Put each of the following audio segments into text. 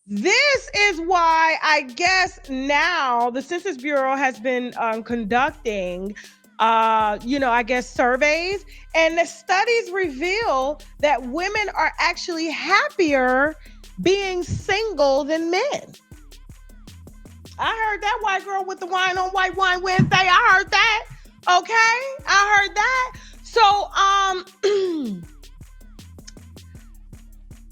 This is why I guess now the Census Bureau has been conducting, I guess surveys, and the studies reveal that women are actually happier being single than men. I heard that, white girl with the wine on white wine Wednesday. I heard that. Okay, I heard that. So,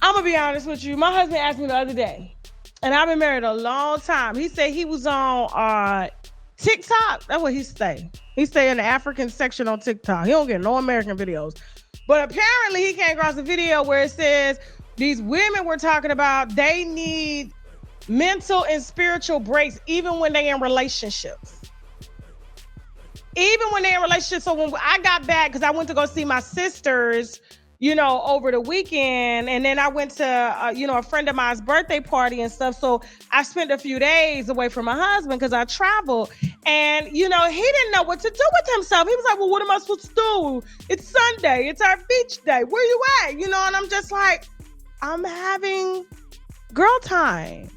I'm gonna be honest with you. My husband asked me the other day, and I've been married a long time. He said he was on TikTok. That's what he say. He stay in the African section on TikTok. He don't get no American videos. But apparently he came across a video where it says these women we're talking about, they need mental and spiritual breaks even when they're in relationships. Even when they're in relationships. So when I got back, because I went to go see my sisters, over the weekend. And then I went to, a friend of mine's birthday party and stuff. So I spent a few days away from my husband because I traveled. And, he didn't know what to do with himself. He was like, well, what am I supposed to do? It's Sunday. It's our beach day. Where you at? And I'm just like, I'm having girl time,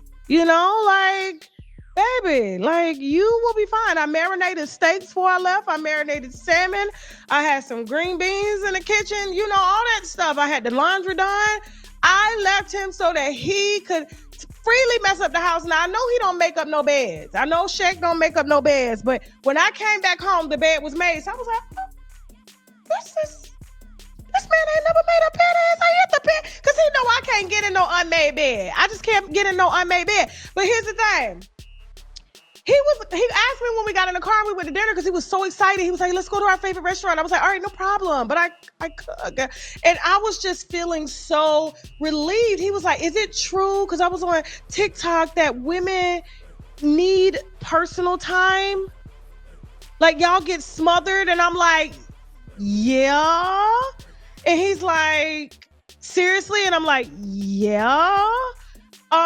baby, you will be fine. I marinated steaks before I left. I marinated salmon. I had some green beans in the kitchen, all that stuff. I had the laundry done. I left him so that he could freely mess up the house. Now, I know he don't make up no beds. I know Shaq don't make up no beds. But when I came back home, the bed was made. So I was like, this man ain't never made a bed as I hit the bed. Because he know I can't get in no unmade bed. I just can't get in no unmade bed. But here's the thing. He asked me when we got in the car, we went to dinner because he was so excited. He was like, let's go to our favorite restaurant. I was like, all right, no problem. But I cook. And I was just feeling so relieved. He was like, is it true? Because I was on TikTok that women need personal time. Like, y'all get smothered. And I'm like, yeah. And he's like, seriously? And I'm like, yeah.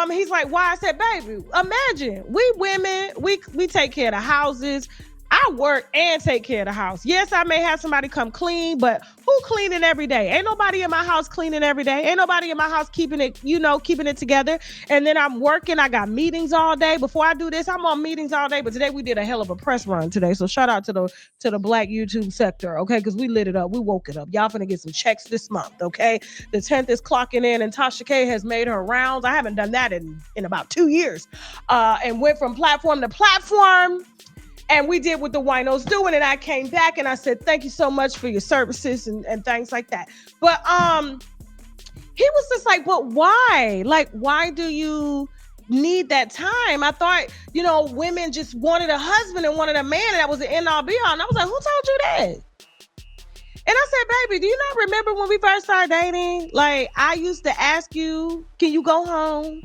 He's like, why? I said, baby, imagine we women, we take care of the houses. I work and take care of the house. Yes, I may have somebody come clean, but who cleaning every day? Ain't nobody in my house cleaning every day. Ain't nobody in my house keeping it together. And then I'm working. I got meetings all day. Before I do this, I'm on meetings all day. But today we did a hell of a press run today. So shout out to the Black YouTube sector, okay? Because we lit it up. We woke it up. Y'all finna get some checks this month, okay? The 10th is clocking in, and Tasha K has made her rounds. I haven't done that in about 2 years. And went from platform to platform. And we did what the winos do. And then I came back and I said, thank you so much for your services and things like that. But he was just like, but why? Like, why do you need that time? I thought, women just wanted a husband and wanted a man, and that was the end all be all. And I was like, who told you that? And I said, baby, do you not remember when we first started dating? Like, I used to ask you, can you go home?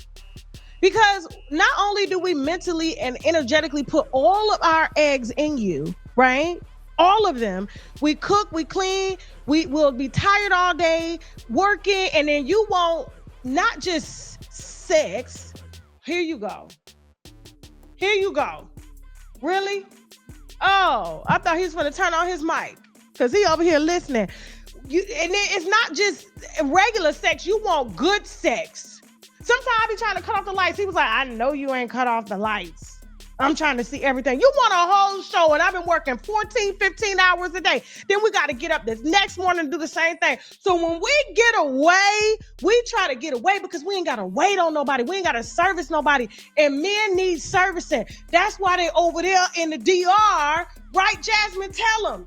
Because not only do we mentally and energetically put all of our eggs in you, right? All of them. We cook, we clean, we will be tired all day working, and then you want not just sex. Here you go. Here you go. Really? Oh, I thought he was going to turn on his mic because he over here listening. And then it's not just regular sex. You want good sex. Sometimes I be trying to cut off the lights. He was like, I know you ain't cut off the lights. I'm trying to see everything. You want a whole show, and I've been working 14, 15 hours a day. Then we got to get up this next morning and do the same thing. So when we get away, we try to get away because we ain't got to wait on nobody. We ain't got to service nobody. And men need servicing. That's why they over there in the DR. Right, Jasmine? Tell them.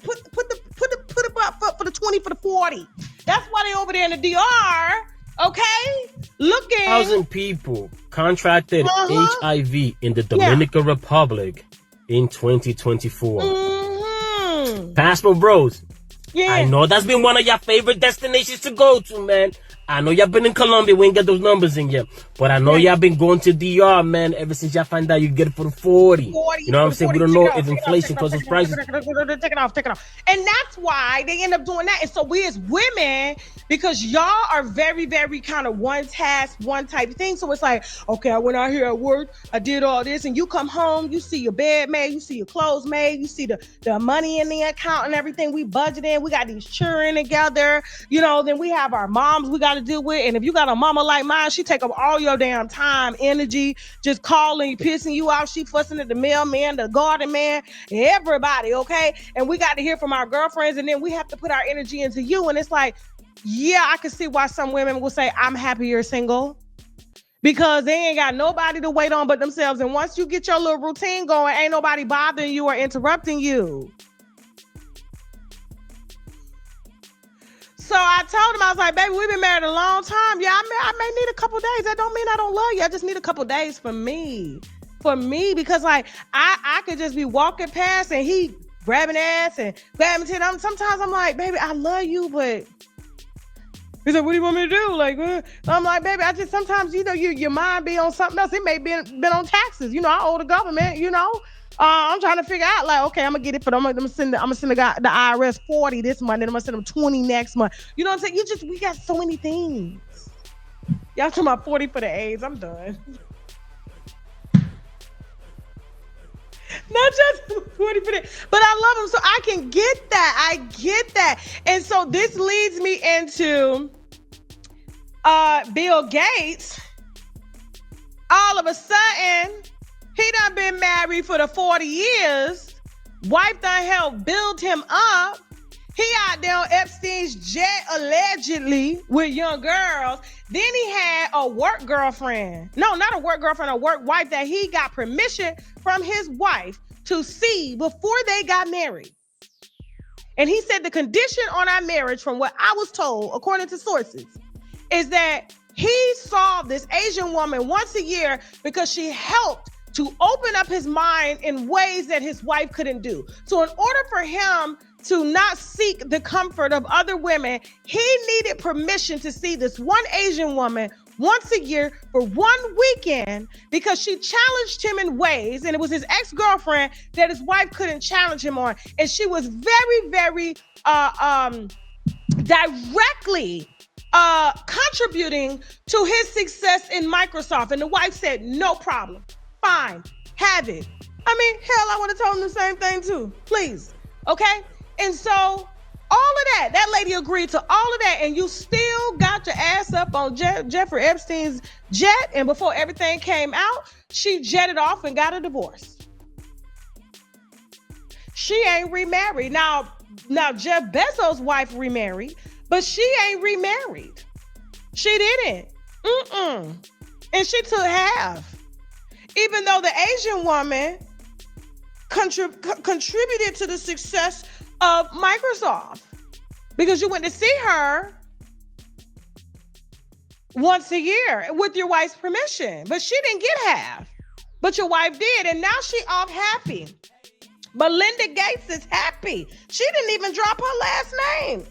Put the butt foot for the 20 for the 40. That's why they over there in the DR. Okay, looking. 1,000 people contracted HIV in the Dominican Republic in 2024. Passport Bros. Yeah. I know that's been one of your favorite destinations to go to, man. I know y'all been in Colombia. We ain't got those numbers in yet. But I know y'all been going to DR, man, ever since y'all find out you get it for the 40. You know what I'm saying? We don't know if inflation causes prices. Take it off. And that's why they end up doing that. And so we as women, because y'all are very, very kind of one task, one type of thing. So it's like, okay, I went out here at work. I did all this. And you come home, you see your bed made, you see your clothes made, you see the money in the account and everything. We budgeted. We got these children together. Then we have our moms we got to deal with. And if you got a mama like mine, she take up all your damn time, energy, just calling, pissing you off. She fussing at the mailman, the garden man, everybody, okay? And we got to hear from our girlfriends, and then we have to put our energy into you. And it's like, yeah, I can see why some women will say, I'm happy you're single. Because they ain't got nobody to wait on but themselves. And once you get your little routine going, ain't nobody bothering you or interrupting you. So I told him, I was like, baby, we've been married a long time. Yeah, I may need a couple days. That don't mean I don't love you. I just need a couple days for me. For me, because like I could just be walking past and he grabbing ass and grabbing titties. Sometimes I'm like, baby, I love you, but he said, what do you want me to do? Like, I'm like, baby, I just sometimes, your mind be on something else. It may be been on taxes. I owe the government, I'm trying to figure out, like, okay, I'm gonna get it for them. I'm gonna send the IRS 40 this month, and I'm gonna send them 20 next month. You know what I'm saying? We got so many things. Y'all talking about 40 for the AIDS. I'm done. Not just 40 for the, but I love him, so I can get that. I get that. And so this leads me into Bill Gates. All of a sudden, he done been married for the 40 years. Wife done helped build him up. He out there on Epstein's jet, allegedly, with young girls. Then he had a work girlfriend. No, not a work girlfriend, a work wife that he got permission from his wife to see before they got married. And he said the condition on our marriage, from what I was told, according to sources, is that he saw this Asian woman once a year because she helped to open up his mind in ways that his wife couldn't do. So in order for him to not seek the comfort of other women, he needed permission to see this one Asian woman once a year for one weekend because she challenged him in ways, and it was his ex-girlfriend that his wife couldn't challenge him on. And she was very, very directly contributing to his success in Microsoft. And the wife said, no problem. Fine. Have it. I mean, hell, I would have told him the same thing too. Please. Okay? And so all of that lady agreed to all of that, and you still got your ass up on Jeffrey Epstein's jet, and before everything came out, she jetted off and got a divorce. She ain't remarried. Now Jeff Bezos' wife remarried, but she ain't remarried. She didn't. And she took half. Even though the Asian woman contributed to the success of Microsoft, because you went to see her once a year with your wife's permission, but she didn't get half, but your wife did, and now she off happy. Melinda Gates is happy. She didn't even drop her last name.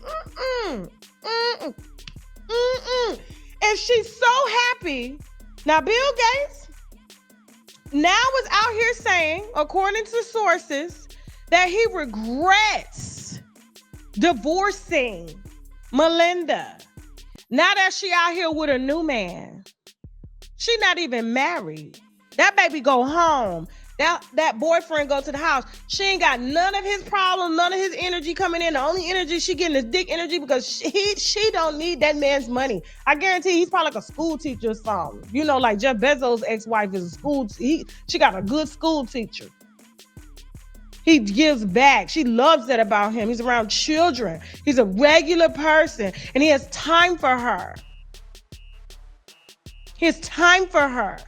And she's so happy. Now Bill Gates now is out here saying, according to sources, that he regrets divorcing Melinda. Now that she out here with a new man. She not even married. That baby go home. That boyfriend go to the house. She ain't got none of his problems, none of his energy coming in. The only energy she getting is dick energy because she don't need that man's money. I guarantee he's probably like a school teacher or something. Like Jeff Bezos' ex-wife is a school. She got a good school teacher. He gives back. She loves that about him. He's around children. He's a regular person, and he has time for her. He has time for her.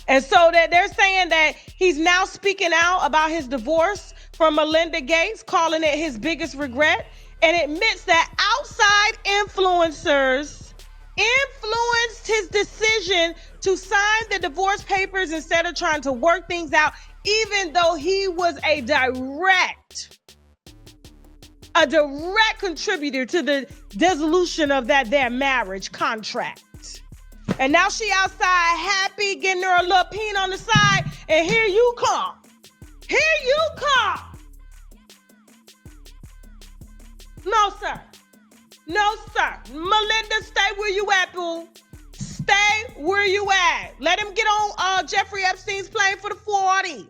And so that they're saying that he's now speaking out about his divorce from Melinda Gates, calling it his biggest regret, and admits that outside influencers influenced his decision to sign the divorce papers instead of trying to work things out, even though he was a direct contributor to the dissolution of their marriage contract. And now she outside happy, getting her a little peen on the side, and here you come. Here you come. No, sir. No, sir. Melinda, stay where you at, boo. Stay where you at. Let him get on Jeffrey Epstein's plane for the 40.